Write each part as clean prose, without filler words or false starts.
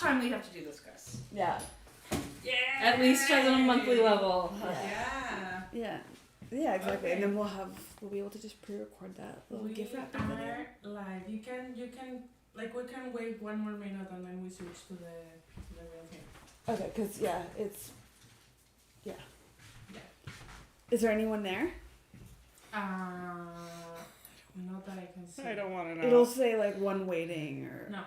time we have to do this, Chris. Yeah. Yeah. At least on a monthly level. Yeah. Yeah, exactly. Okay. And then we'll be able to just pre-record that little gift wrap video. Live. You can like we can wait 1 more minute and then we switch to the real thing. Okay, because it's Is there anyone there? Not that I can see. I don't want to know. It'll say like one waiting or no.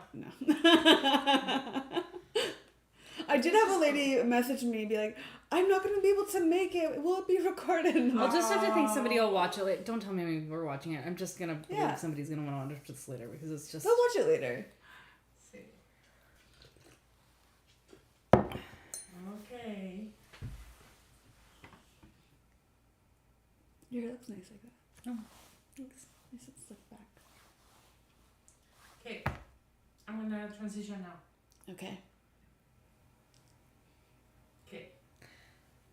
I did have a lady message me be like, I'm not going to be able to make it. Will it be recorded? I'll just have to think somebody will watch it. Like, don't tell me we're watching it. I'm just going to believe somebody's going to want to watch this later because it's just... They'll watch it later. See. Okay. Your hair looks nice like that. Oh, thanks. Nice and slick back. Okay. I'm going to transition now. Okay.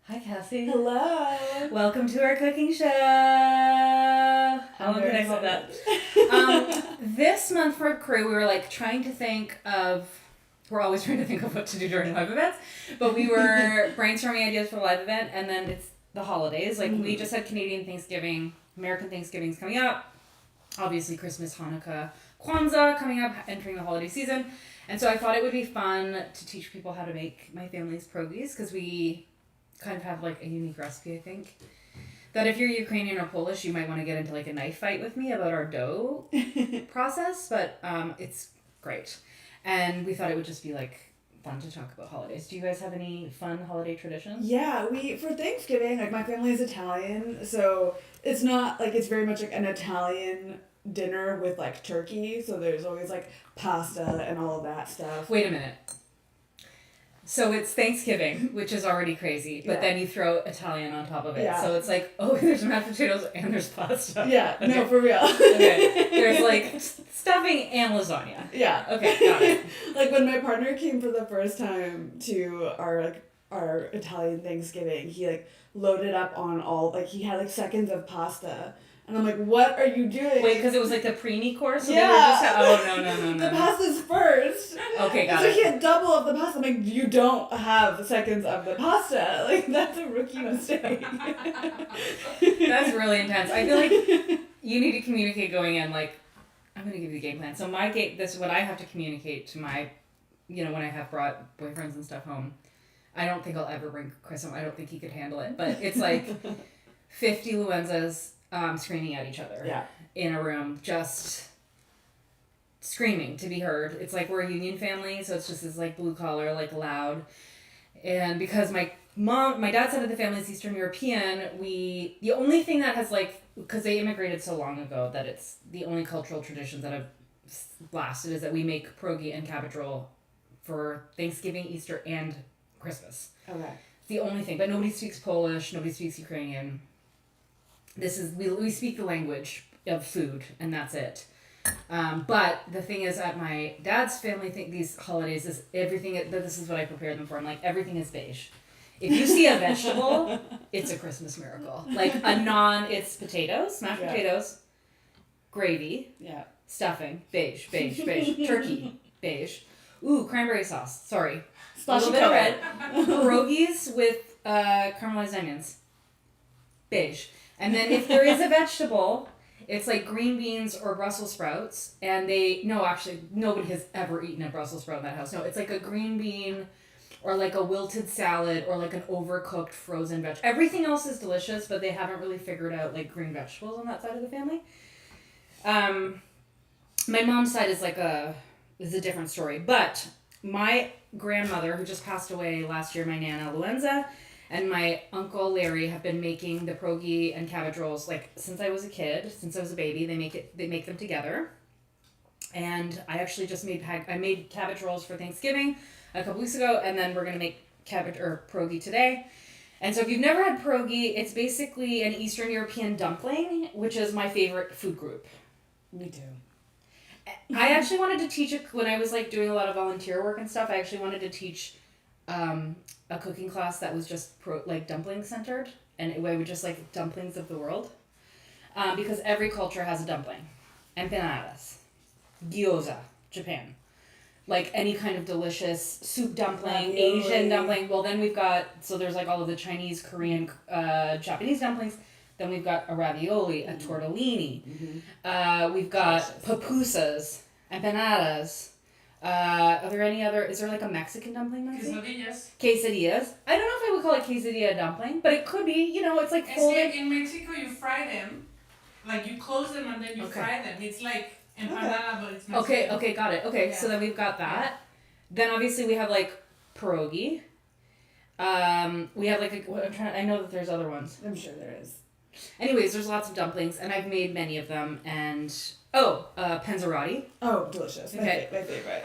Hi, Cassie. Hello. Welcome to our cooking show. How long can I hold that? This month for crew, we were like trying to think of, we're always trying to think of what to do during live events, but we were brainstorming ideas for a live event, and then it's the holidays. Like we just had Canadian Thanksgiving, American Thanksgiving's coming up, obviously Christmas, Hanukkah, Kwanzaa coming up, entering the holiday season. And so I thought it would be fun to teach people how to make my family's pierogies, because we kind of have like a unique recipe, I think. That if you're Ukrainian or Polish, you might want to get into like a knife fight with me about our dough process, but it's great. And we thought it would just be like fun to talk about holidays. Do you guys have any fun holiday traditions? Yeah, for Thanksgiving, like my family is Italian, so it's not like it's very much like an Italian dinner with like turkey, so there's always like pasta and all of that stuff. Wait a minute. So it's Thanksgiving, which is already crazy, but then you throw Italian on top of it. Yeah. So it's like, oh, there's mashed potatoes and there's pasta. Yeah, okay. No, for real. Okay. There's like stuffing and lasagna. Yeah. Okay, got it. Like when my partner came for the first time to our Italian Thanksgiving, he like loaded up on all, like he had like seconds of pasta. And I'm like, what are you doing? Wait, because it was like the preemie course? So yeah. They were just, no. The pasta's first. Okay, got it. So he had double of the pasta. I'm like, you don't have seconds of the pasta. Like, that's a rookie mistake. That's really intense. I feel like you need to communicate going in, like, I'm going to give you the game plan. So this is what I have to communicate to my, when I have brought boyfriends and stuff home. I don't think I'll ever bring Chris home. I don't think he could handle it. But it's like 50 Luenzas screaming at each other in a room, just screaming to be heard. It's like we're a union family, so it's just this like blue collar, like loud. And because my dad's side of the family is Eastern European, the only thing that has like, because they immigrated so long ago that it's the only cultural traditions that have lasted is that we make pierogi and cabbage roll for Thanksgiving, Easter, and Christmas. Okay. It's the only thing, but nobody speaks Polish, nobody speaks Ukrainian. We speak the language of food, and that's it. But the thing is, at my dad's family, these holidays is everything. This is what I prepared them for. I'm like, everything is beige. If you see a vegetable, it's a Christmas miracle. Like it's potatoes, mashed potatoes, gravy, stuffing, beige, turkey, beige. Ooh, cranberry sauce. Sorry, a little bit of red. Pierogies with caramelized onions, beige. And then if there is a vegetable, it's like green beans or Brussels sprouts. And actually, nobody has ever eaten a Brussels sprout in that house. No, it's like a green bean or like a wilted salad or like an overcooked frozen vegetable. Everything else is delicious, but they haven't really figured out like green vegetables on that side of the family. My mom's side is is a different story. But my grandmother, who just passed away last year, my Nana Luenza, and my uncle Larry have been making the pierogi and cabbage rolls like since I was a kid, since I was a baby. They make them together, and I actually just made cabbage rolls for Thanksgiving a couple weeks ago, and then we're gonna make pierogi today. And so if you've never had pierogi, it's basically an Eastern European dumpling, which is my favorite food group. Me too. I actually wanted to teach it when I was like doing a lot of volunteer work and stuff. I actually wanted to teach a cooking class that was just dumpling centered, and I would just like dumplings of the world, because every culture has a dumpling. Empanadas, gyoza, Japan, like any kind of delicious soup dumpling, Ravioli. Asian dumpling. Well, then we've got, so there's like all of the Chinese, Korean, Japanese dumplings. Then we've got a ravioli, a tortellini. We've got pupusas, empanadas. Are there any other, is there like a Mexican dumpling, Lindsay? Quesadillas. Quesadillas. I don't know if I would call it quesadilla dumpling, but it could be, you know, it's like Es folded. que in Mexico you fry them, like you close them and then you fry them. It's like empanada, but it's Mexican. Okay, got it. Okay, so Yeah. then we've got that. Then obviously we have like pierogi. We have like I know that there's other ones. I'm sure there is. Anyways, there's lots of dumplings, and I've made many of them. And panzerotti. Oh, delicious. Okay. My favorite.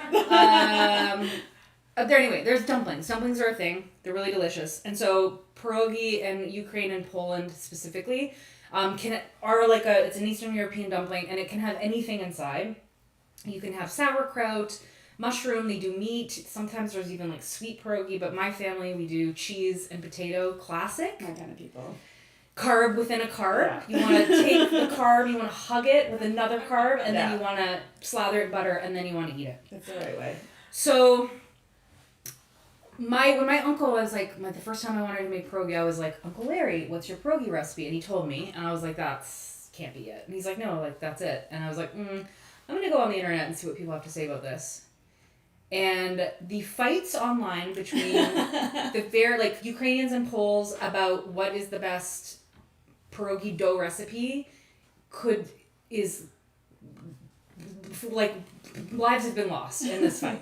Anyway, there's dumplings. Dumplings are a thing. They're really delicious. And so pierogi in Ukraine and Poland specifically it's an Eastern European dumpling, and it can have anything inside. You can have sauerkraut, mushroom. They do meat. Sometimes there's even like sweet pierogi. But my family, we do cheese and potato, classic. My kind of people. Carb within a carb. Yeah. You want to take the carb, you want to hug it with another carb, and then Yeah. you want to slather it in butter, and then you want to eat it. That's the right way. So, when my uncle was like, the first time I wanted to make pierogi, I was like, Uncle Larry, what's your pierogi recipe? And he told me, and I was like, that's can't be it. And he's like, no, like that's it. And I was like, I'm gonna go on the internet and see what people have to say about this. And the fights online between Ukrainians and Poles about what is the best pierogi dough recipe lives have been lost in this fight.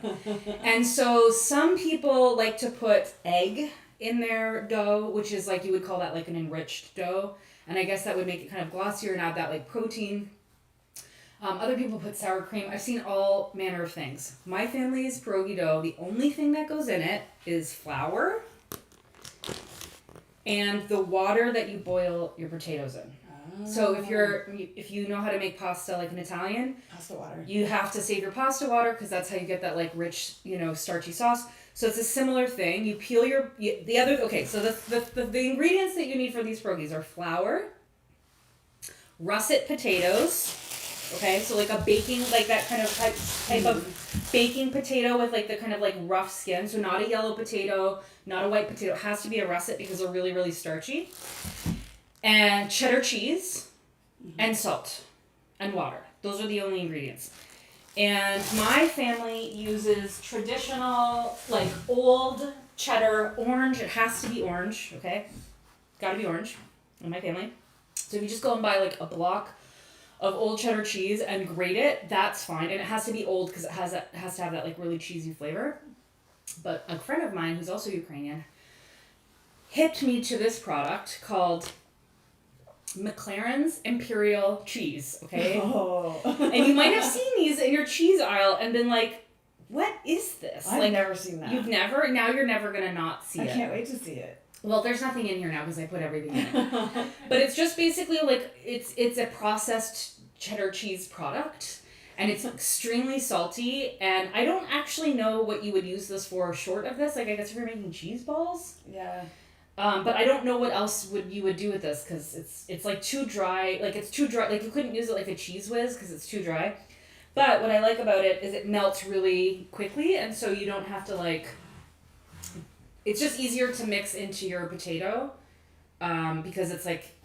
And so some people like to put egg in their dough, which is like, you would call that like an enriched dough. And I guess that would make it kind of glossier and add that like protein. Other people put sour cream. I've seen all manner of things. My family's pierogi dough, the only thing that goes in it is flour and the water that you boil your potatoes in. So if you know how to make pasta like an Italian, pasta water, you have to save your pasta water because that's how you get that like rich, starchy sauce. So it's a similar thing. You peel the ingredients that you need for these pierogis are flour, russet potatoes. Okay, so like a baking, like that kind of type of baking potato with like the kind of like rough skin. So not a yellow potato, not a white potato. It has to be a russet because they're really, really starchy. And cheddar cheese and salt and water. Those are the only ingredients. And my family uses traditional, like old cheddar, orange. It has to be orange, okay? Gotta be orange in my family. So if you just go and buy like a block of old cheddar cheese and grate it, that's fine. And it has to be old because it has to have that like really cheesy flavor. But a friend of mine who's also Ukrainian hipped me to this product called McLaren's Imperial Cheese, okay? Oh. And you might have seen these in your cheese aisle and been like, what is this? I've never seen that. You've never? Now you're never going to not see it. I can't wait to see it. Well, there's nothing in here now because I put everything in it. But it's just basically like, it's a processed cheddar cheese product. And it's extremely salty. And I don't actually know what you would use this for short of this. Like, I guess if you're making cheese balls. Yeah. But I don't know what else you would do with this because it's like too dry. Like, it's too dry. Like, you couldn't use it like a Cheese Whiz because it's too dry. But what I like about it is it melts really quickly. And so you don't have to like... It's just easier to mix into your potato because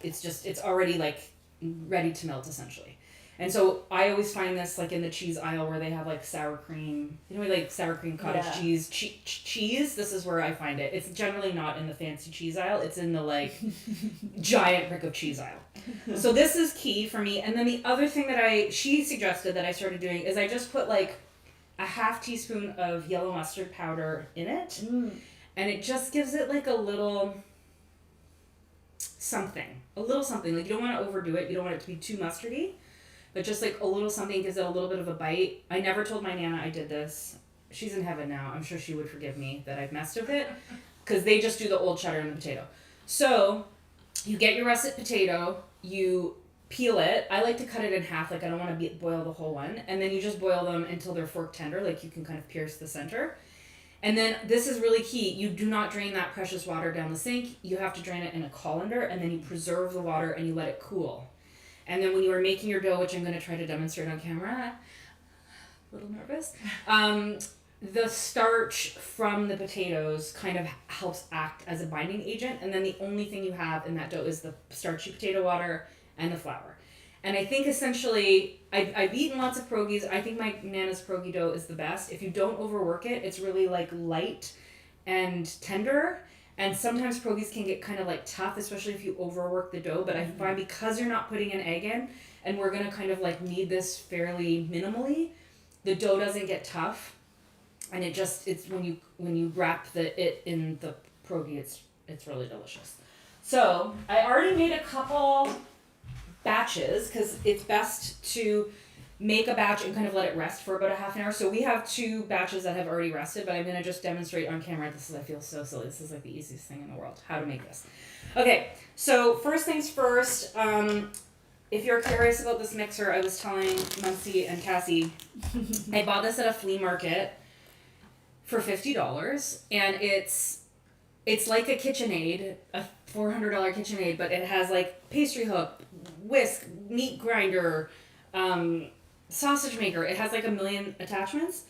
it's already like ready to melt essentially. And so I always find this like in the cheese aisle where they have like sour cream, like sour cream cottage cheese, cheese. This is where I find it. It's generally not in the fancy cheese aisle. It's in the like giant brick of cheese aisle. So this is key for me. And then the other thing that she suggested that I started doing is I just put like a half teaspoon of yellow mustard powder in it. And it just gives it like a little something. Like you don't want to overdo it. You don't want it to be too mustardy. But just like a little something gives it a little bit of a bite. I never told my Nana I did this. She's in heaven now. I'm sure she would forgive me that I've messed with it. Because they just do the old cheddar and the potato. So you get your russet potato. You peel it. I like to cut it in half. Like I don't want to boil the whole one. And then you just boil them until they're fork tender. Like you can kind of pierce the center. And then this is really key. You do not drain that precious water down the sink. You have to drain it in a colander. And then you preserve the water and you let it cool. And then when you are making your dough, which I'm going to try to demonstrate on camera, a little nervous, the starch from the potatoes kind of helps act as a binding agent, and then the only thing you have in that dough is the starchy potato water and the flour. And I think essentially, I've eaten lots of pierogies. I think my Nana's pierogi dough is the best. If you don't overwork it, it's really like light and tender. And sometimes pierogies can get kind of like tough, especially if you overwork the dough. But I find because you're not putting an egg in, and we're gonna kind of like knead this fairly minimally, the dough doesn't get tough. And it's when you wrap it in the pierogi, it's really delicious. So I already made a couple batches because it's best to make a batch and kind of let it rest for about a half an hour. So we have 2 batches that have already rested, but I'm going to just demonstrate on camera. I feel so silly. This is like the easiest thing in the world, how to make this. Okay, so first things first, if you're curious about this mixer, I was telling Muncie and Cassie, I bought this at a flea market for $50, and it's like a KitchenAid, a $400 KitchenAid, but it has like pastry hook, whisk, meat grinder, sausage maker. It has like a million attachments,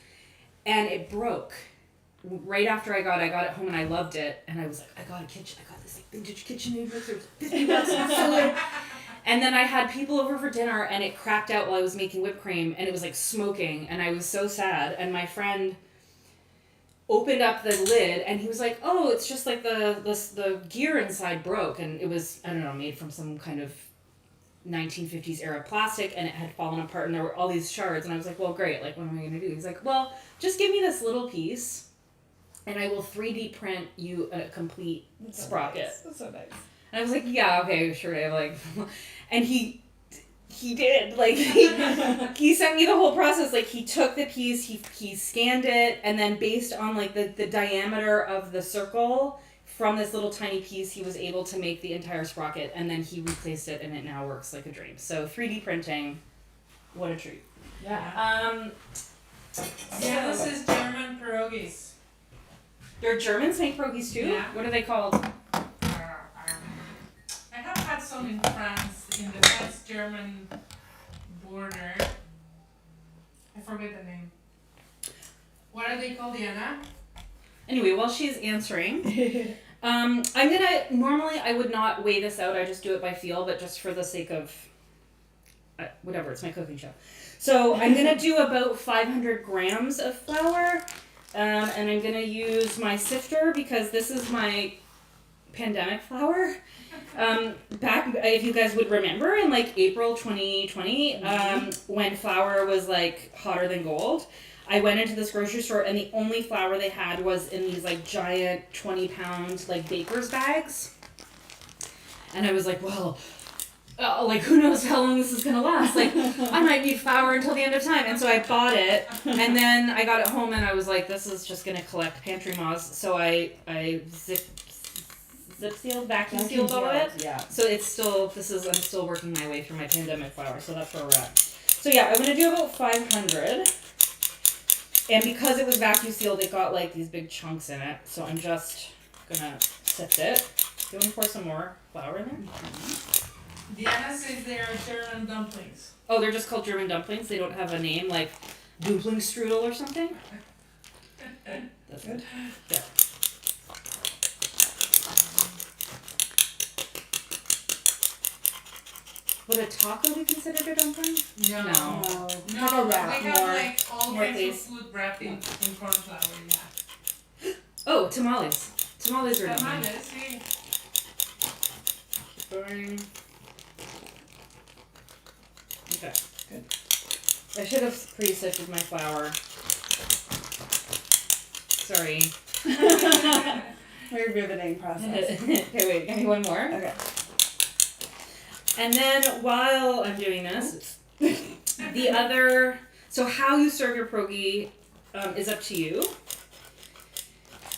and it broke right after I got it home, and I loved it, and I was like, I got this like vintage KitchenAid mixer, $50. And then I had people over for dinner, and it cracked out while I was making whipped cream, and it was like smoking, and I was so sad. And my friend opened up the lid, and he was like, oh, it's just like the gear inside broke, and it was, I don't know, made from some kind of 1950s era plastic, and it had fallen apart, and there were all these shards, and I was like, well, great, like, what am I going to do? He's like, well, just give me this little piece, and I will 3D print you a complete sprocket. That's so nice. And I was like, yeah, okay, sure, I like, and he did, like, he sent me the whole process. Like, he took the piece, he scanned it, and then based on like the diameter of the circle from this little tiny piece, he was able to make the entire sprocket, and then he replaced it, and it now works like a dream. So 3D printing, what a treat. Yeah. Yeah, this is German pierogies. Your Germans make pierogies too? Yeah. What are they called? I have had some in France, in the France-German border. I forget the name. What are they called, Diana? Anyway, while she's answering, normally I would not weigh this out, I just do it by feel, but just for the sake of, whatever, it's my cooking show. So I'm going to do about 500 grams of flour, and I'm going to use my sifter because this is my pandemic flour. Back, if you guys would remember, in like April 2020, when flour was like hotter than gold, I went into this grocery store, and the only flour they had was in these like giant 20-pound like baker's bags. And I was like, well, like who knows how long this is gonna last? Like I might need flour until the end of time. And so I bought it, and then I got it home, and I was like, this is just gonna collect pantry moths. So I zip sealed, vacuum sealed all of it. Yeah. So it's still, I'm still working my way through my pandemic flour. So that's where we're at. So yeah, I'm gonna do about 500. And because it was vacuum sealed, it got like these big chunks in it. So I'm just gonna sift it. Do you want to pour some more flour in there? Mm-hmm. Diana says they are German dumplings. Oh, they're just called German dumplings? They don't have a name like dumpling strudel or something? That's good. Yeah. Would a taco be considered a dumpling? No. No. No, Like a wrap. they have More- like all more kinds please. of food wrapped in corn flour, yeah. Oh, tamales. Tamales are dumplings. Tamales, sí. Burning. Okay. Good. I should have pre-sifted my flour. Sorry. Very riveting process. Okay, wait, give me one more. Okay. And then while I'm doing this, so how you serve your pierogi is up to you.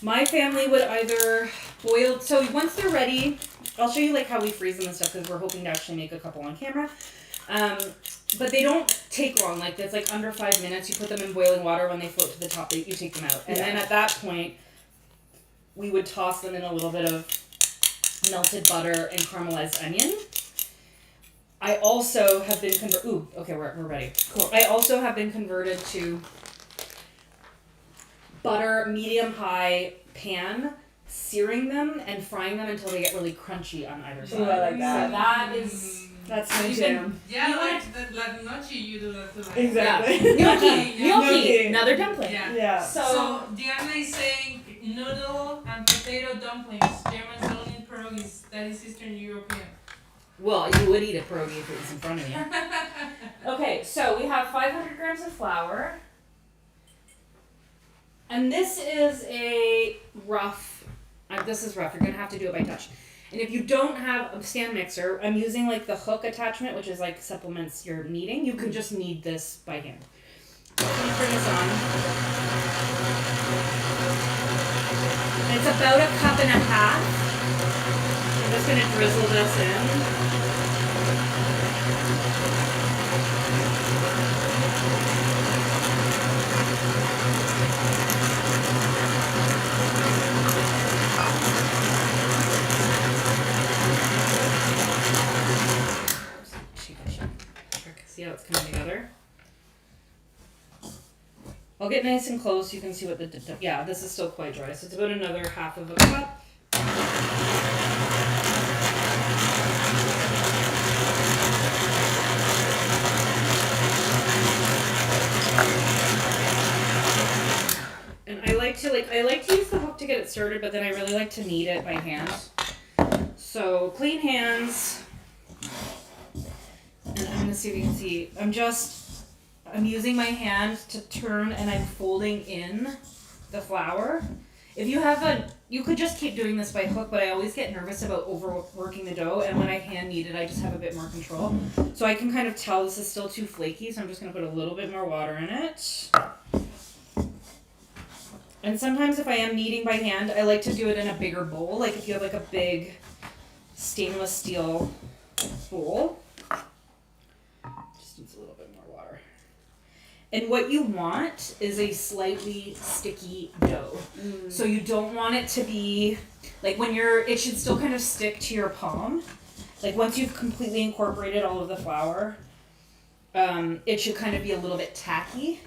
My family would either boil, so once they're ready, I'll show you like how we freeze them and stuff because we're hoping to actually make a couple on camera. But they don't take long, like it's like under 5 minutes. You put them in boiling water. When they float to the top, you take them out. And then at that point, we would toss them in a little bit of melted butter and caramelized onion. I also have been we're ready. Cool. I also have been converted to butter, medium-high pan, searing them and frying them until they get really crunchy on either side. Ooh, I like that. So that is... That's my You jam. Yeah, You like the noche, you do that too. Like. Exactly. Gnocchi. Yeah. Gnocchi. Another dumpling. Yeah. Yeah. So Diana is saying noodle and potato dumplings, Germans don't eat pierogies, that is Eastern European. Well, you would eat a pierogi if it was in front of you. Okay, so we have 500 grams of flour. And this is a rough, this is rough, you're going to have to do it by touch. And if you don't have a stand mixer, I'm using like the hook attachment, which is like supplements your kneading. You can just knead this by hand. So I'm going to turn this on. And it's about 1.5 cups. I'm just going to drizzle this in. See how it's coming together? I'll get nice and close so you can see what yeah, this is still quite dry, so it's about another 1/2 cup. And I like to use the hook to get it started, but then I really like to knead it by hand. So clean hands. And I'm gonna see if you can see. I'm using my hand to turn and I'm folding in the flour. If you have you could just keep doing this by hook, but I always get nervous about overworking the dough, and when I hand knead it, I just have a bit more control. So I can kind of tell this is still too flaky, so I'm just gonna put a little bit more water in it. And sometimes if I am kneading by hand, I like to do it in a bigger bowl, like if you have like a big stainless steel bowl. Needs a little bit more water. And what you want is a slightly sticky dough. So you don't want it to be like it should still kind of stick to your palm. Like once you've completely incorporated all of the flour, it should kind of be a little bit tacky,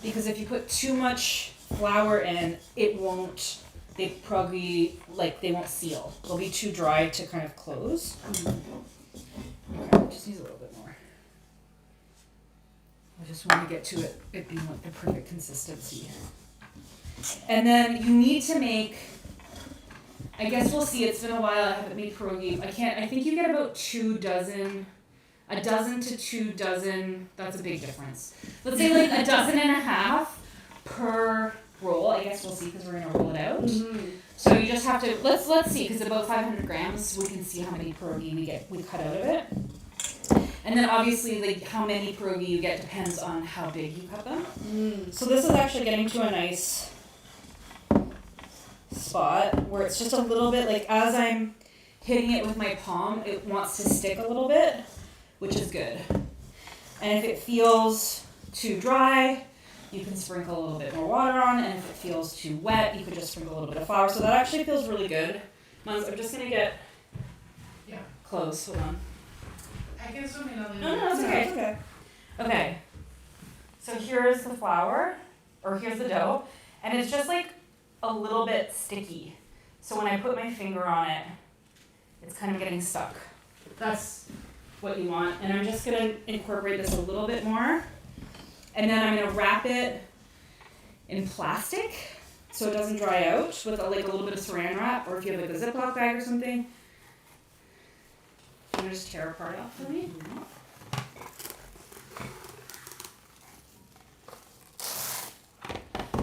because if you put too much flour in, they won't seal. They'll be too dry to kind of close. Okay, just needs a little bit more. I just want to get to it being like the perfect consistency. And then you need to make, I guess we'll see, it's been a while, I haven't made pierogi. I think you get about 2 dozen, a dozen to 2 dozen, that's a big difference. Let's say like 1.5 dozen per roll. I guess we'll see because we're going to roll it out. Mm-hmm. So you just have to, let's see, because about 500 grams, we can see how many pierogi we cut out of it. And then obviously like how many pierogi you get depends on how big you cut them. So this is actually getting to a nice spot where it's just a little bit, like as I'm hitting it with my palm, it wants to stick a little bit, which is good. And if it feels too dry, you can sprinkle a little bit more water on, and if it feels too wet, you could just sprinkle a little bit of flour. So that actually feels really good. I'm just going to get close. Hold on. I can zoom in a little bit. No, it's okay. It's okay. Okay. So here's the flour, or here's the dough, and it's just like a little bit sticky. So when I put my finger on it, it's kind of getting stuck. That's what you want. And I'm just going to incorporate this a little bit more. And then I'm going to wrap it in plastic so it doesn't dry out with a little bit of saran wrap, or if you have like a Ziploc bag or something. I'm going to just tear a part off for me.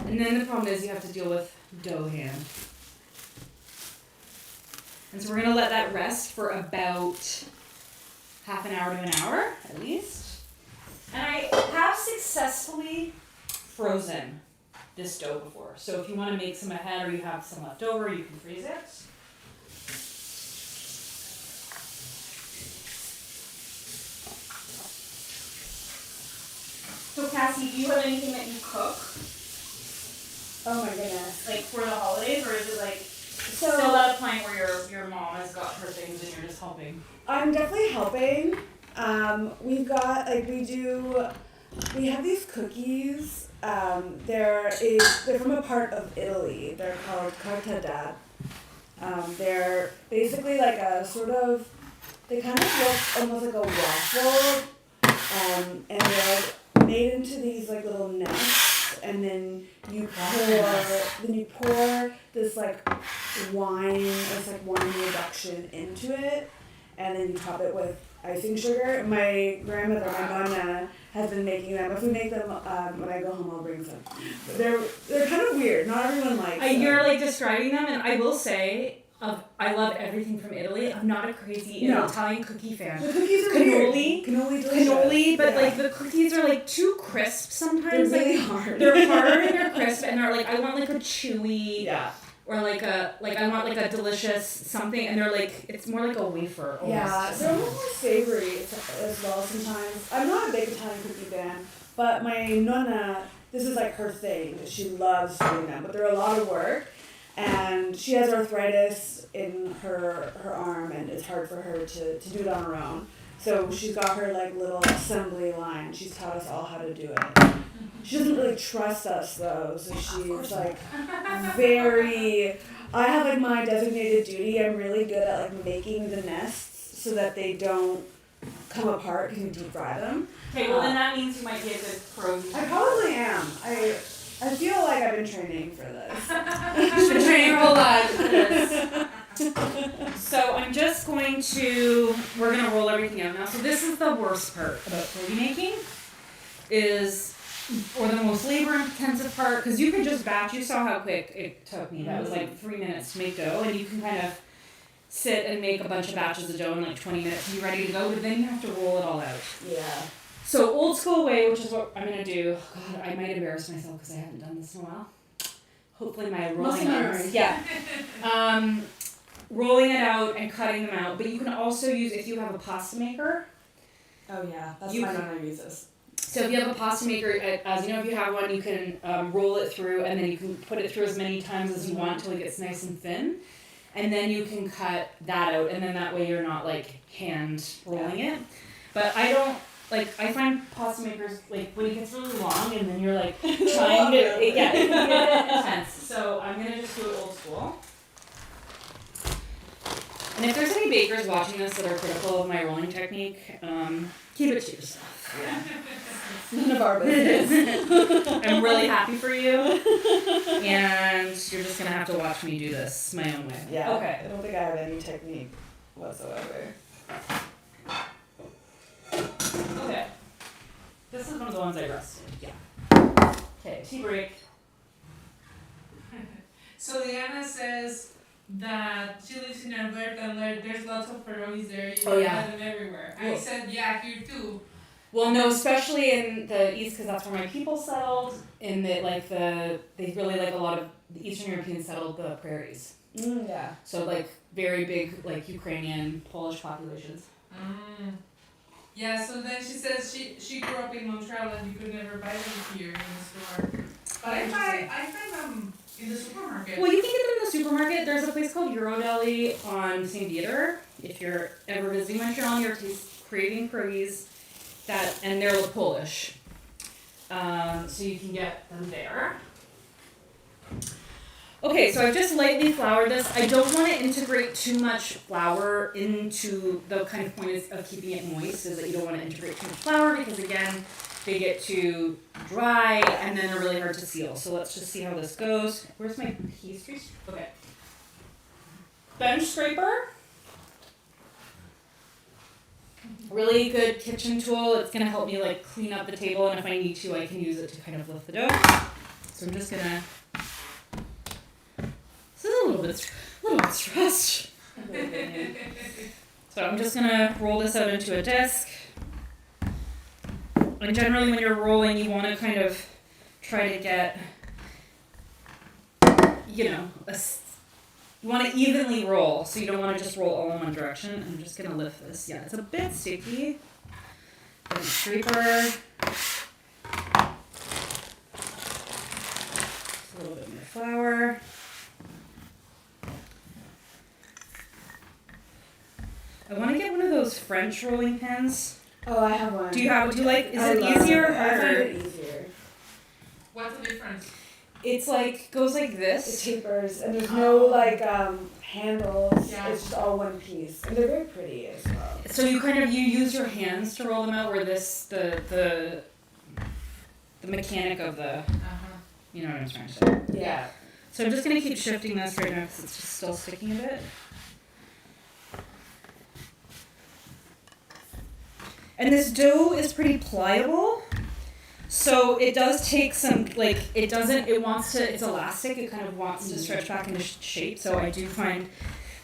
And then the problem is you have to deal with dough hand. And so we're going to let that rest for about half an hour to an hour, at least. And I have successfully frozen this dough before. So if you want to make some ahead or you have some left over, you can freeze it. So Cassie, do you have anything that you cook? Oh my goodness. Like for the holidays, or is it like So still at a point where your mom has got her things and you're just helping? I'm definitely helping. We've got we do we have these cookies. They're from a part of Italy. They're called carta dad. They're basically like a sort of, they kind of look almost like a waffle, and they're like made into these like little nests, and then you pour this like wine reduction into it, and then you top it with icing sugar. My grandmother, my nonna, has been making them. If we make them when I go home, I'll bring some. But they're kind of weird. Not everyone likes them. You're like describing them, and I will say, I love everything from Italy. I'm not a crazy Italian cookie fan. The cookies are cannoli, delicious. but like the cookies are like too crisp sometimes. They're really like, hard. They're hard and they're crisp, and they're like, I want like a chewy. Yeah. Or I want like a delicious something, and they're like, it's more like a wafer almost. Yeah, they're a little more savory as well sometimes. I'm not a big Italian cookie fan, but my nonna, this is like her thing. She loves doing them, but they're a lot of work, and she has arthritis in her arm, and it's hard for her to do it on her own. So she's got her like little assembly line. She's taught us all how to do it. She doesn't really trust us though, so she's like very. I have like my designated duty. I'm really good at like making the nests so that they don't come apart because we deep fry them. Okay, well then that means you might be a good pierogi. I probably am. I feel like I've been training for this. She's been training your whole life for this. So I'm just we're gonna roll everything out now. So this is the worst part about pierogi making, or the most labor intensive part, because you can just batch. You saw how quick it took me. That was like 3 minutes to make dough, and you can kind of sit and make a bunch of batches of dough in like 20 minutes and be ready to go, but then you have to roll it all out. Yeah. So old school way, which is what I'm gonna do. God, I might embarrass myself because I haven't done this in a while. Hopefully my rolling arms. Yeah. Rolling it out and cutting them out, but you can also use, if you have a pasta maker. Oh yeah, that's my nonna uses. So if you have a pasta maker, as you know, if you have one, you can roll it through, and then you can put it through as many times as you want till it gets nice and thin. And then you can cut that out, and then that way you're not like hand rolling it. But I find pasta makers, like when it gets really long and then you're like trying to, it can get intense. So I'm going to just do it old school. And if there's any bakers watching this that are critical of my rolling technique, keep it to yourself. Yeah. None of our business. I'm really happy for you. And you're just going to have to watch me do this my own way. Yeah. Okay. I don't think I have any technique whatsoever. Okay. This is one of the ones I rested. Yeah. Okay, tea break. So Liana says that she lives in Alberta and there's lots of pierogies there. You can find them everywhere. I said, yeah, here too. Well, no, especially in the East, because that's where my people settled. They really like a lot of the Eastern Europeans settled the prairies. Yeah. So like very big like Ukrainian, Polish populations. Yeah, so then she says she grew up in Montreal and you could never buy them here in the store. But I find them in the supermarket. Well, you can get them in the supermarket. There's a place called Eurodeli on St. Theodore. If you're ever visiting Montreal and you're craving pierogies, and they're Polish. So you can get them there. Okay, so I've just lightly floured this. I don't want to integrate too much flour into the kind of point of keeping it moist, is that you don't want to integrate too much flour because, again, they get too dry and then they're really hard to seal. So let's just see how this goes. Where's my pastry? Okay. Bench scraper. Really good kitchen tool. It's going to help me like clean up the table, and if I need to, I can use it to kind of lift the dough. So I'm just going to... This is a little bit stressed. So I'm just going to roll this out into a disc. And generally when you're rolling, you want to kind of try to get, you want to evenly roll. So you don't want to just roll all in one direction. I'm just going to lift this. Yeah, it's a bit sticky. Then scraper. Just a little bit more flour. I want to get one of those French rolling pins. Oh, I have one. Do you like, is I it love easier it. I find or? it easier. What's the difference? It's like, goes like It this. tapers, and there's no like handles. Yeah. It's just all one piece, and they're very pretty as well. So you use your hands to roll them out, where the mechanic of the, you know what I'm trying to say. Yeah. So I'm just gonna keep shifting this right now because it's just still sticking a bit. And this dough is pretty pliable, so it does take some, like, it's elastic, it kind of wants to stretch back into shape, so I do find,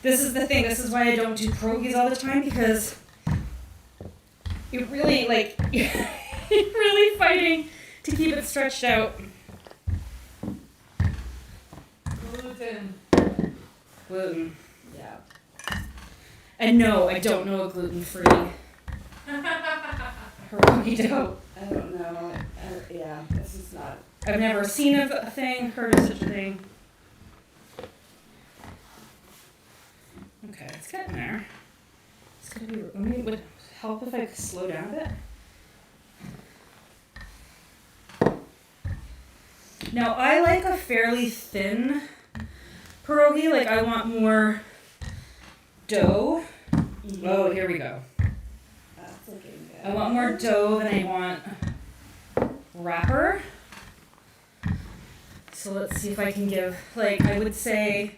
this is the thing, this is why I don't do pierogies all the time, because you're really, like, you're really fighting to keep it stretched out. Gluten. Yeah. And no, I don't know a gluten-free pierogi dough. I don't know. Yeah, this is not. I've never seen a thing, heard of such a thing. Okay, it's getting there. It's gonna be. I mean, would it help if I could slow down a bit? Now I like a fairly thin pierogi. Like I want more dough. Oh, here we go. That's looking good. I want more dough than I want wrapper. So let's see if I can give, like, I would say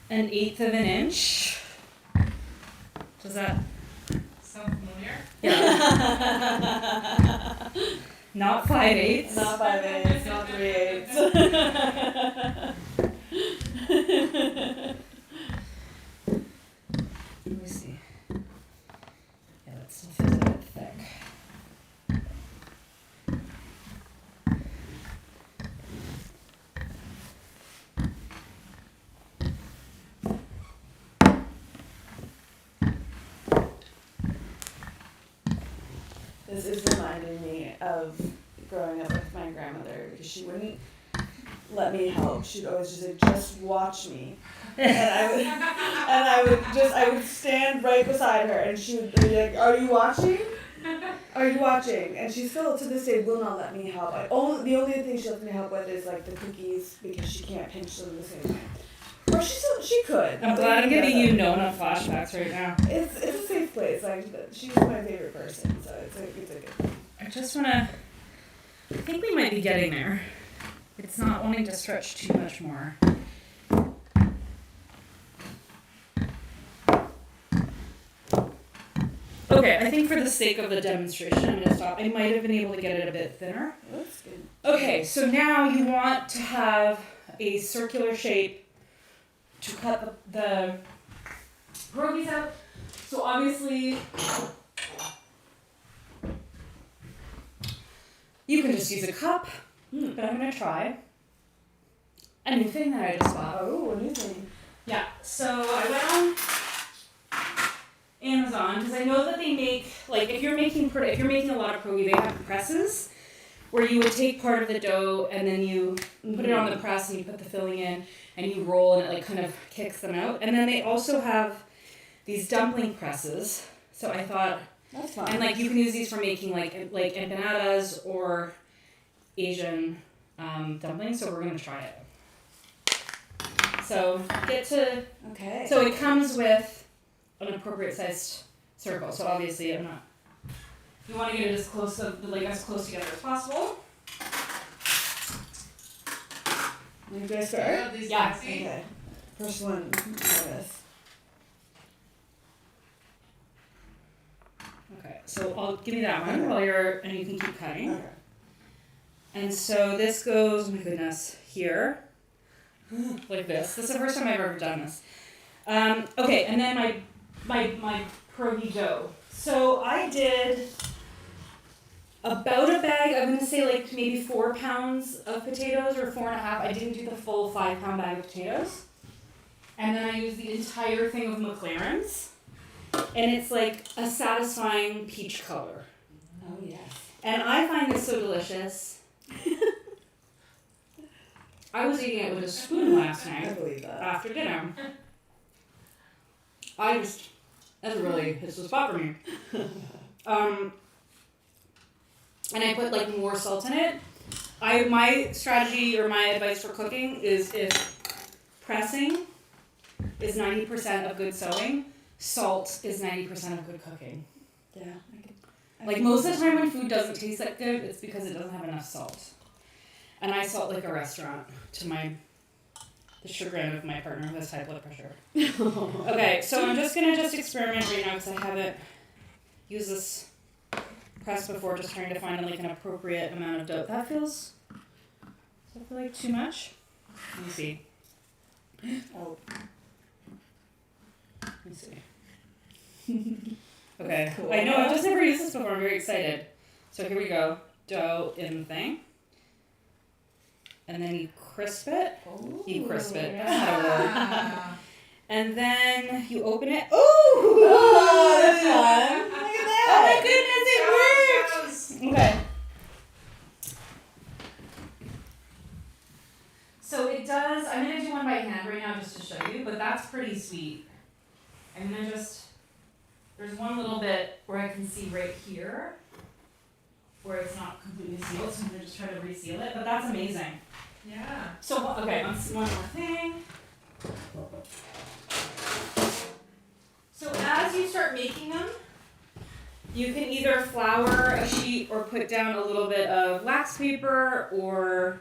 1/8 of an inch. Does that? Sound familiar? Yeah. Not 5/8. Not 5/8, not 3/8. Let me see. Yeah, that still feels a bit thick. This is reminding me of growing up with my grandmother because she wouldn't let me help. She'd always just say, "Just watch me," and I would stand right beside her, and she would be like, "Are you watching? Are you watching?" And she still to this day will not let me help. The only thing she lets me help with is like the cookies because she can't pinch them the same way. Or she could. I'm glad I'm giving you Nona flashbacks right now. It's a safe place. Like she's my favorite person, so it's a good thing. I just wanna, I think we might be getting there. It's not wanting to stretch too much more. Okay, I think for the sake of the demonstration, I'm gonna stop. I might have been able to get it a bit thinner. That's good. Okay, so now you want to have a circular shape to cut the pierogies out. So obviously, you can just use a cup, but I'm gonna try a new thing that I just bought. Oh, a new thing. Yeah, so I went on Amazon because I know that they make, like, if you're making a lot of pierogi, they have presses where you would take part of the dough and then you put it on the press and you put the filling in and you roll and it like kind of kicks them out. And then they also have these dumpling presses. So I thought, That's fun. and like you can use these for making like empanadas or Asian dumplings. So we're gonna try it. So Okay. so it comes with an appropriate sized circle. So obviously you want to get it as close together as possible. You guys start? Yeah. Okay. First one. Try this. Okay, so I'll give you that one and you can keep cutting. Okay. And so this goes, oh my goodness, here, like this. This is the first time I've ever done this. Okay, and then my pierogi dough. So I did about a bag, I'm gonna say like maybe 4 pounds of potatoes or 4.5. I didn't do the full 5-pound bag of potatoes. And then I used the entire thing of McLaren's. And it's like a satisfying peach color. Oh yes. And I find this so delicious. I was eating it with a spoon last I night believe that. after dinner. That's really, it's the spot for me. And I put like more salt in it. My strategy or my advice for cooking is if pressing is 90% of good sewing, salt is 90% of good cooking. Yeah. Like most of the time when food doesn't taste that good, it's because it doesn't have enough salt. And I salt like a restaurant to the chagrin of my partner who has high blood pressure. Okay, so I'm just gonna experiment right now because I haven't used this press before, just trying to find like an appropriate amount of dough. Does that feel like too much? Let me see. Oh. Let me see. Okay. Cool. I know, I've just never used this before. I'm very excited. So here we go. Dough in the thing. And then you crisp it. Ooh. You crisp it. Yeah. And then you open it. Ooh! Oh, that's fun. Look at that. Oh my goodness, it worked! Okay. So it does, I'm going to do one by hand right now just to show you, but that's pretty sweet. I'm going to there's one little bit where I can see right here where it's not completely sealed, so I'm going to just try to reseal it, but that's amazing. Yeah. So, okay, one more thing. So as you start making them, you can either flour a sheet or put down a little bit of wax paper or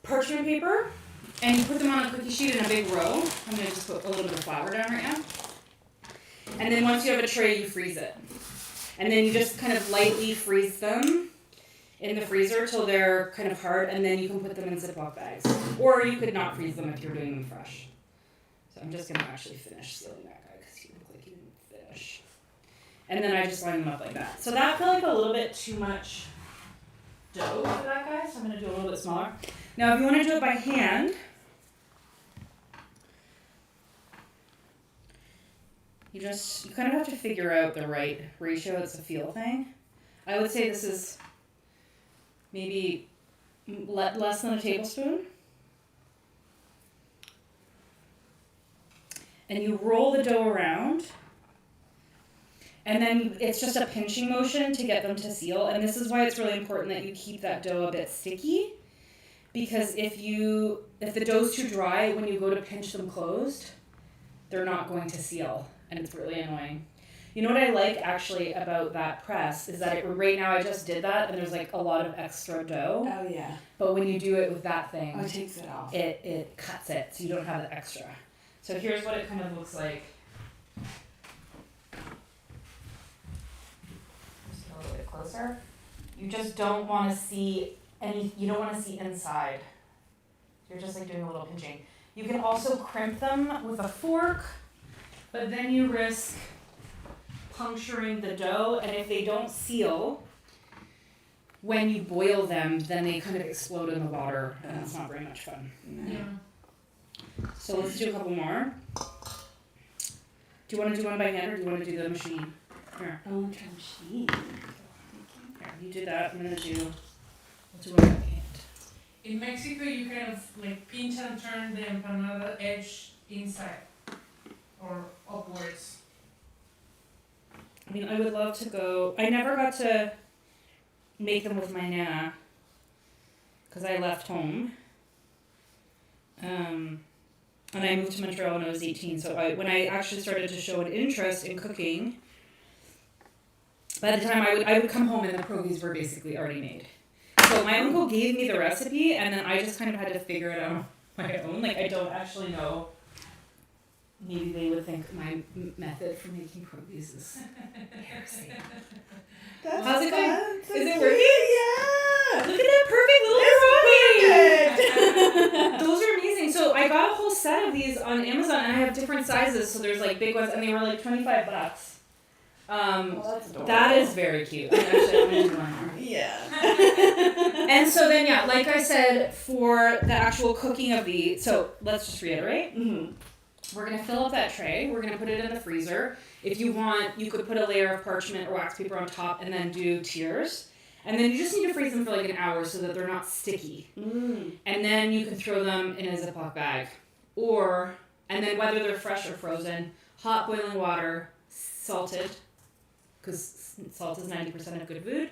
parchment paper, and you put them on a cookie sheet in a big row. I'm going to just put a little bit of flour down right now. And then once you have a tray, you freeze it. And then you just kind of lightly freeze them in the freezer till they're kind of hard, and then you can put them in Ziploc bags. Or you could not freeze them if you're doing them fresh. So I'm just going to actually finish sealing that guy because he looked like he didn't finish. And then I just line them up like that. So that felt like a little bit too much dough for that guy, so I'm going to do a little bit smaller. Now if you want to do it by hand, you kind of have to figure out the right ratio. It's a feel thing. I would say this is maybe less than a tablespoon. And you roll the dough around. And then it's just a pinching motion to get them to seal. And this is why it's really important that you keep that dough a bit sticky. Because if the dough's too dry, when you go to pinch them closed, they're not going to seal. And it's really annoying. You know what I like actually about that press is that right now I just did that and there's like a lot of extra dough. Oh yeah. But when you do it with that thing, Oh, it takes it off. It cuts it so you don't have the extra. So here's what it kind of looks like. Just a little bit closer. You just don't want to see you don't want to see inside. You're just like doing a little pinching. You can also crimp them with a fork, but then you risk puncturing the dough, and if they don't seal, when you boil them, then they kind of explode in the water, and it's not very much fun. Yeah. So let's do a couple more. Do you want to do one by hand, or do you want to do the machine? Here. I want to try machine. Here, you do that. We'll do one by hand. In Mexico, you kind of like pinch and turn the empanada edge inside or upwards. I mean, I would love to go. I never got to make them with my nana because I left home. And I moved to Montreal when I was 18. So when I actually started to show an interest in cooking, by the time I would come home and the pierogies were basically already made. So my uncle gave me the recipe, and then I just kind of had to figure it out on my own. Like, I don't actually know. Maybe they would think my method for making pierogies is embarrassing. That's How's it going? fun. So Is it cute. working? Yeah. Look at that perfect little pierogi! Perfect. Those are amazing. So I got a whole set of these on Amazon, and I have different sizes. So there's like big ones, and they were like $25. Well, that's adorable. That is very cute. I'm gonna do one more. Yeah. And so then, yeah, like I said, for the actual cooking of so let's just reiterate. Mm-hmm. We're going to fill up that tray. We're going to put it in the freezer. If you want, you could put a layer of parchment or wax paper on top and then do tiers. And then you just need to freeze them for like an hour so that they're not sticky. Mm. And then you can throw them in a Ziploc bag. And then whether they're fresh or frozen, hot boiling water, salted, because salt is 90% of good food.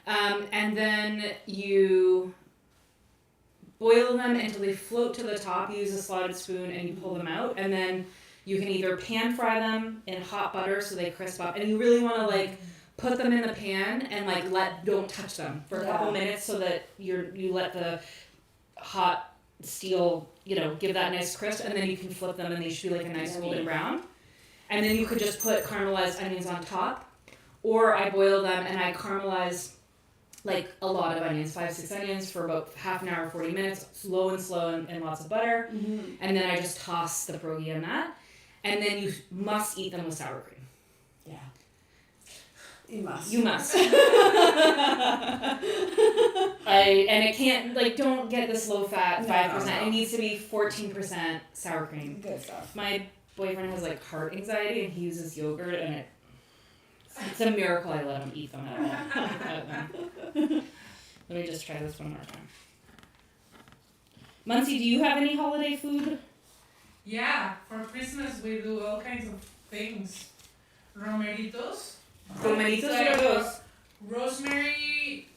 And then you boil them until they float to the top. You use a slotted spoon and you pull them out. And then you can either pan fry them in hot butter so they crisp up. And you really want to like put them in the pan and like don't touch them for a couple minutes so that you let the hot steel, give that nice crisp. And then you can flip them and they should be like a nice golden brown. And then you could just put caramelized onions on top. Or I boil them and I caramelize like a lot of onions, 5-6 onions for about half an hour, 40 minutes, slow and lots of butter. Mm-hmm. And then I just toss the pierogi in that. And then you must eat them with sour cream. Yeah. You must. You must. And it can't, don't get this low fat 5%. No. It needs to be 14% sour cream. Good stuff. My boyfriend has heart anxiety and he uses yogurt and it's a miracle I let him eat them at all. Let me just try this one more time. Muncie, do you have any holiday food? Yeah, for Christmas we do all kinds of things. Romeritos. Romeritos, what are those? Rosemary,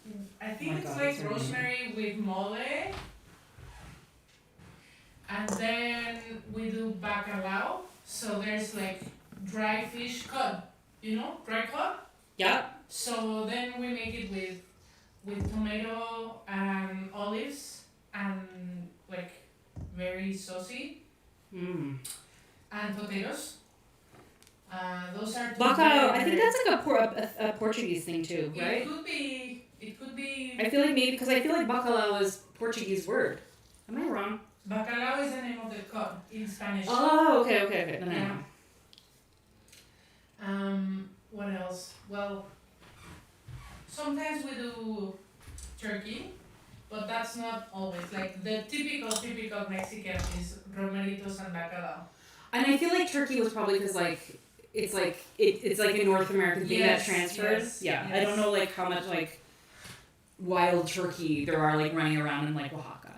I think it's rosemary with mole. And then we do bacalao. So there's dry fish cod. Dry cod? Yeah. So then we make it with tomato and olives and very saucy. Mm. And potatoes. Those are bacalao. I think that's a Portuguese thing too, right? It could be. I feel like maybe because I feel like bacalao is Portuguese word. Am I wrong? Bacalao is the name of the cod in Spanish. Oh, okay. Then yeah. What else? Well, sometimes we do turkey, but that's not always. The typical Mexican is romeritos and bacalao. And I feel like turkey was probably because it's a North American thing that transferred. Yes, yeah. yes. I don't know how much wild turkey there are running around in Oaxaca,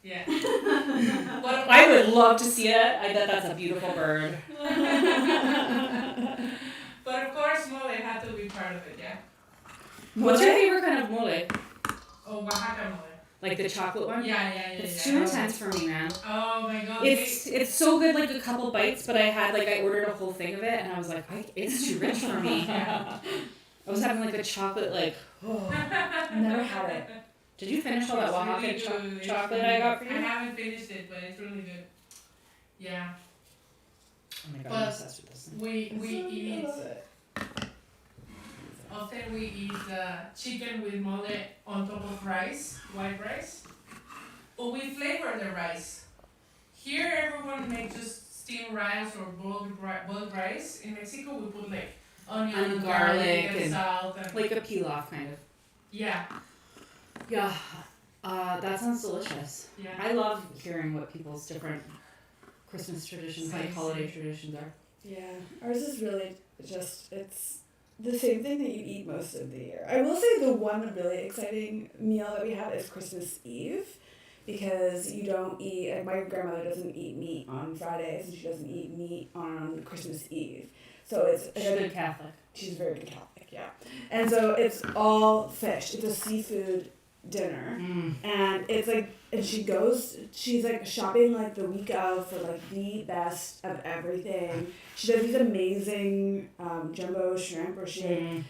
Yeah. But I would love to see it. I bet that's a beautiful bird. But of course, mole had to be part of it, yeah? What's your favorite kind of mole? Oh, Oaxaca mole. Like the chocolate one? Yeah. It's too intense for me, man. Oh my god. It's so good, a couple bites, but I had, I ordered a whole thing of it, and I was like, it's too rich for me. Yeah. I was having, a chocolate, Never had it. Did you finish all that Oaxaca really chocolate I got for you? I haven't finished it, but it's really good. Yeah. Oh my god, But I'm obsessed with this thing. we eat. Often we eat chicken with mole on top of rice, white rice. But we flavor the rice. Here everyone makes just steamed rice or boiled rice. In Mexico we put onion and garlic and salt. And a pilaf kind of. Yeah. Yeah. That sounds delicious. Yeah. I love hearing what people's different Christmas traditions, holiday traditions are. Yeah, ours is really it's the same thing that you eat most of the year. I will say the one really exciting meal that we have is Christmas Eve, because you don't eat, my grandmother doesn't eat meat on Fridays, and she doesn't eat meat on Christmas Eve. So She's a good Catholic. She's a very good Catholic, yeah. And so it's all fish. It's a seafood dinner. And it's and she's shopping the week of for the best of everything. She does these amazing jumbo shrimp where she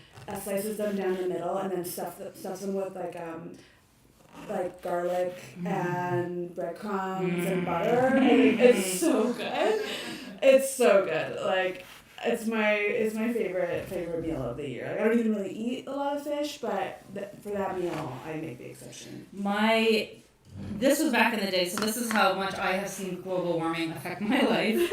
slices them down the middle and then stuffs them with garlic and breadcrumbs and butter. It's so good. It's so good. It's my favorite meal of the year. I don't even really eat a lot of fish, but for that meal, I make the exception. This was back in the day, so this is how much I have seen global warming affect my life.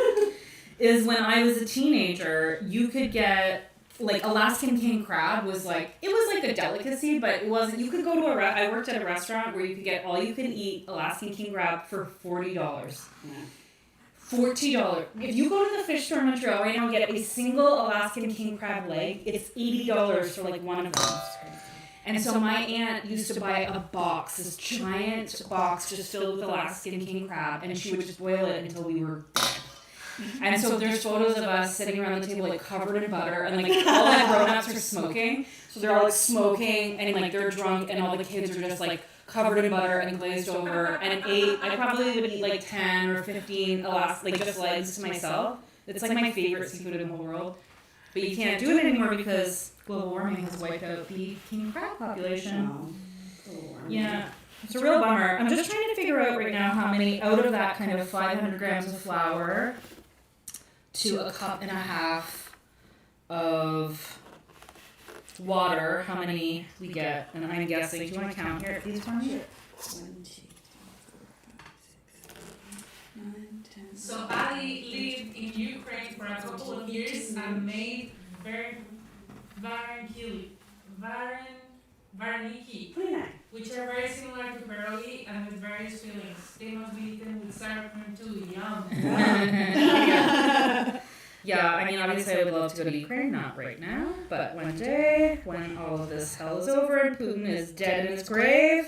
Is when I was a teenager, you could get Alaskan king crab was it was a delicacy, but it wasn't. You could go to I worked at a restaurant where you could get all you can eat Alaskan king crab for $40. Yeah. $40. If you go to the fish store in Montreal right now and get a single Alaskan king crab leg, it's $80 for one of them. And so my aunt used to buy a box, this giant box just filled with Alaskan king crab, and she would just boil it until we were dead. And so there's photos of us sitting around the table like covered in butter, and like all the grown-ups are smoking. So they're all like smoking and like they're drunk, and all the kids are just like covered in butter and glazed over. And I probably would eat like 10 or 15 like just legs to myself. It's like my favorite seafood in the whole world. But you can't do it anymore because global warming has wiped out the king crab population. Yeah, it's a real bummer. I'm just trying to figure out right now how many out of that kind of 500 grams of flour to a cup and a half of water, how many we get. And I'm guessing, do you want to count here, please, for me? 1, 2, 3, 4, 5, 6, 7, 8, 9, 10. So Ali lived in Ukraine for a couple of years and made vareniki, 29. which are very similar to pierogi and with various fillings. They must be eaten with sour cream too. Yum. Yeah, I mean, obviously I would love to go to Ukraine, not right now, but one day, when all of this hell is over and Putin is dead in his grave.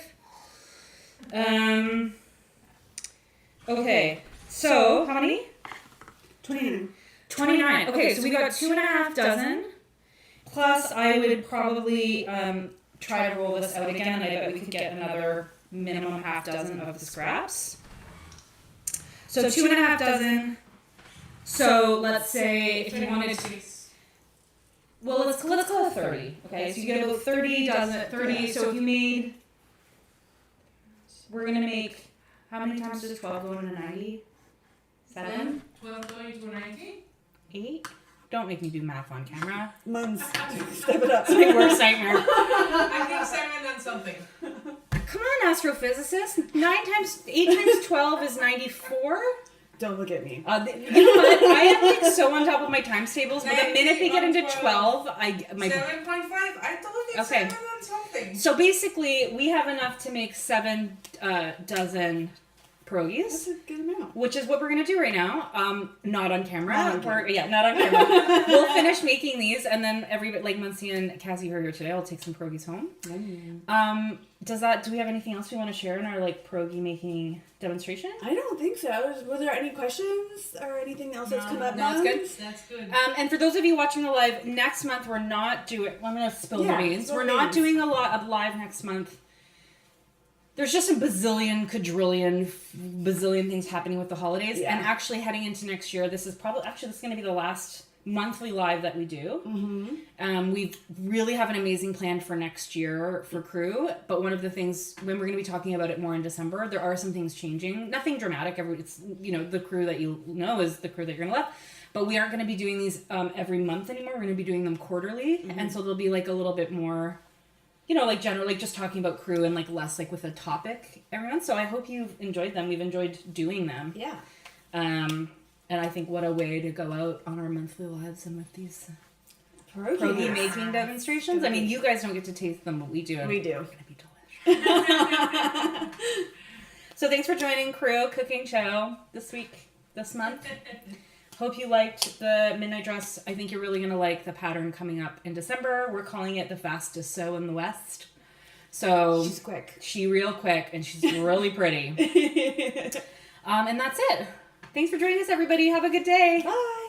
Okay, so, how many? 29. 29. Okay, so we got 2.5 dozen, plus I would probably try to roll this out again, and I bet we could get another minimum half dozen of the scraps. So 2.5 dozen. So let's say if you wanted to, well, let's call it 30. Okay, so you get about 30 dozen, 30. So if you made, we're gonna make, how many times does 12 go into 90? 7? 12 going to 19? 8? Don't make me do math on camera. Months. Step it up. It's my worst nightmare. I think 7 and something. Come on, astrophysicist. 8 times 12 is 94. Don't look at me. You know what? I am like so on top of my times tables, but the minute they get into 12, my 7.5? I told you Okay. 7 and something. So basically, we have enough to make 7 dozen pierogies, That's a good amount. which is what we're gonna do right now. Not on camera. Not on camera. Not on camera. We'll finish making these, and then like Muncie and Cassie are here today. I'll take some pierogies home. Do we have anything else we want to share in our like pierogi making demonstration? I don't think so. Was there any questions or anything else that's come up? No, it's good. That's good. And for those of you watching the live, next month we're not doing. Well, I'm gonna spill the beans. spill We're the not beans. doing a lot of live next month. There's just a bazillion things happening with the holidays, Yeah. and actually heading into next year, this is going to be the last monthly live that we do. Mm-hmm. We really have an amazing plan for next year for crew, but one of the things, when we're going to be talking about it more in December, there are some things changing. Nothing dramatic. It's the crew that you know is the crew that you're going to love. But we aren't going to be doing these every month anymore. We're going to be doing them quarterly, and so there'll be like a little bit more, like general, like just talking about crew and like less like with a topic every month. So I hope you've enjoyed them. We've enjoyed doing them. Yeah. And I think what a way to go out on our monthly lives and with these Pierogi pierogi making demonstrations. I mean, you guys don't get to taste them, but we do. We do. It's gonna be delicious. So thanks for joining Crew Cooking Show this month. Hope you liked the midnight dress. I think you're really gonna like the pattern coming up in December. We're calling it the fastest sew in the West. So She's quick. She real quick, and she's really pretty. And that's it. Thanks for joining us, everybody. Have a good day. Bye.